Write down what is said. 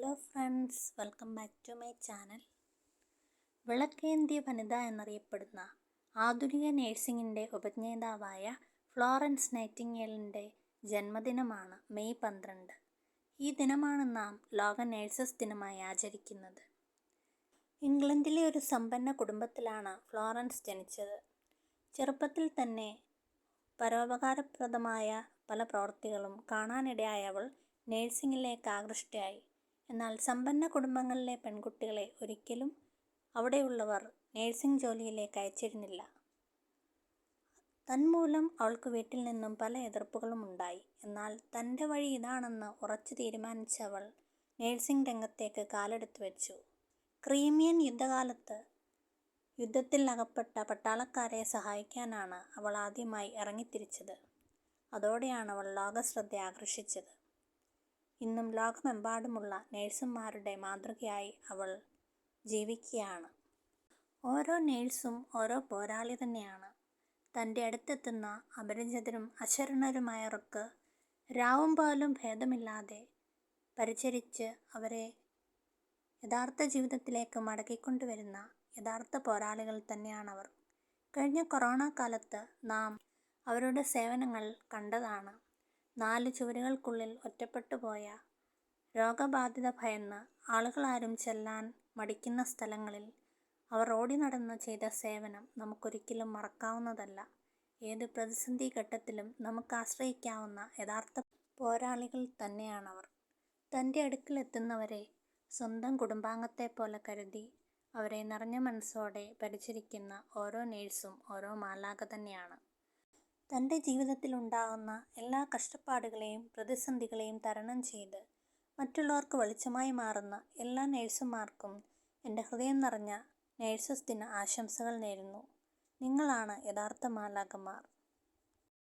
Hello friends, welcome back to my channel. വിളക്കേന്തിയ വനിത എന്നറിയപ്പെടുന്ന ആധുനിക നേഴ്സിംഗിൻ്റെ ഉപജ്ഞേതാവായ ഫ്ലോറൻസ് നൈറ്റിംഗേലിൻ്റെ ജന്മദിനമാണ് മെയ് 12. ഈ ദിനമാണ് നാം ലോക നേഴ്സസ് ദിനമായി ആചരിക്കുന്നത്. ഇംഗ്ലണ്ടിലെ ഒരു സമ്പന്ന കുടുംബത്തിലാണ് ഫ്ലോറൻസ് ജനിച്ചത്. ചെറുപ്പത്തിൽ തന്നെ പരോപകാരപ്രദമായ പല പ്രവൃത്തികളും കാണാനിടയായ അവൾ നേഴ്സിംഗിലേക്ക് ആകൃഷ്ടയായി. എന്നാൽ സമ്പന്ന കുടുംബങ്ങളിലെ പെൺകുട്ടികളെ ഒരിക്കലും അവിടെയുള്ളവർ നേഴ്സിംഗ് ജോലിയിലേക്ക് അയച്ചിരുന്നില്ല. തന്മൂലം അവൾക്ക് വീട്ടിൽ നിന്നും പല എതിർപ്പുകളും ഉണ്ടായി. എന്നാൽ തൻ്റെ വഴി ഇതാണെന്ന് ഉറച്ചു തീരുമാനിച്ച അവൾ നേഴ്സിംഗ് രംഗത്തേക്ക് കാലെടുത്തു വെച്ചു. ക്രീമിയൻ യുദ്ധകാലത്ത് യുദ്ധത്തിൽ അകപ്പെട്ട പട്ടാളക്കാരെ സഹായിക്കാനാണ് അവൾ ആദ്യമായി ഇറങ്ങിത്തിരിച്ചത്. അതോടെയാണ് അവൾ ലോകശ്രദ്ധ ആകർഷിച്ചത്. ഇന്നും ലോകമെമ്പാടുമുള്ള നേഴ്സുമാരുടെ മാതൃകയായി അവൾ ജീവിക്കുകയാണ്. ഓരോ നേഴ്സും ഓരോ പോരാളി തന്നെയാണ്. തൻ്റെ അടുത്തെത്തുന്ന അപരിചിതരും അശരണരുമായവർക്ക് രാവും പകലും ഭേദമില്ലാതെ പരിചരിച്ച് അവരെ യഥാർത്ഥ ജീവിതത്തിലേക്ക് മടക്കിക്കൊണ്ടുവരുന്ന യഥാർത്ഥ പോരാളികൾ തന്നെയാണവർ. കഴിഞ്ഞ കൊറോണ കാലത്ത് നാം അവരുടെ സേവനങ്ങൾ കണ്ടതാണ്. 4 ചുവരുകൾക്കുള്ളിൽ ഒറ്റപ്പെട്ടുപോയ, രോഗബാധിത ഭയന്ന് ആളുകളാരും ചെല്ലാൻ മടിക്കുന്ന സ്ഥലങ്ങളിൽ അവർ ഓടി നടന്ന് ചെയ്ത സേവനം നമുക്കൊരിക്കലും മറക്കാവുന്നതല്ല. ഏത് പ്രതിസന്ധി ഘട്ടത്തിലും നമുക്ക് ആശ്രയിക്കാവുന്ന യഥാർത്ഥ പോരാളികൾ തന്നെയാണവർ. തൻ്റെ അടുക്കലെത്തുന്നവരെ സ്വന്തം കുടുംബാംഗത്തെപ്പോലെ കരുതി അവരെ നിറഞ്ഞ മനസ്സോടെ പരിചരിക്കുന്ന ഓരോ നേഴ്സും ഓരോ മാലാഖ തന്നെയാണ്. തൻ്റെ ജീവിതത്തിലുണ്ടാകുന്ന എല്ലാ കഷ്ടപ്പാടുകളെയും പ്രതിസന്ധികളെയും തരണം ചെയ്ത് മറ്റുള്ളവർക്ക് വെളിച്ചമായി മാറുന്ന എല്ലാ നേഴ്സുമാർക്കും എൻ്റെ ഹൃദയം നിറഞ്ഞ നേഴ്സസ് ദിന ആശംസകൾ നേരുന്നു. നിങ്ങളാണ് യഥാർത്ഥ മാലാഖമാർ.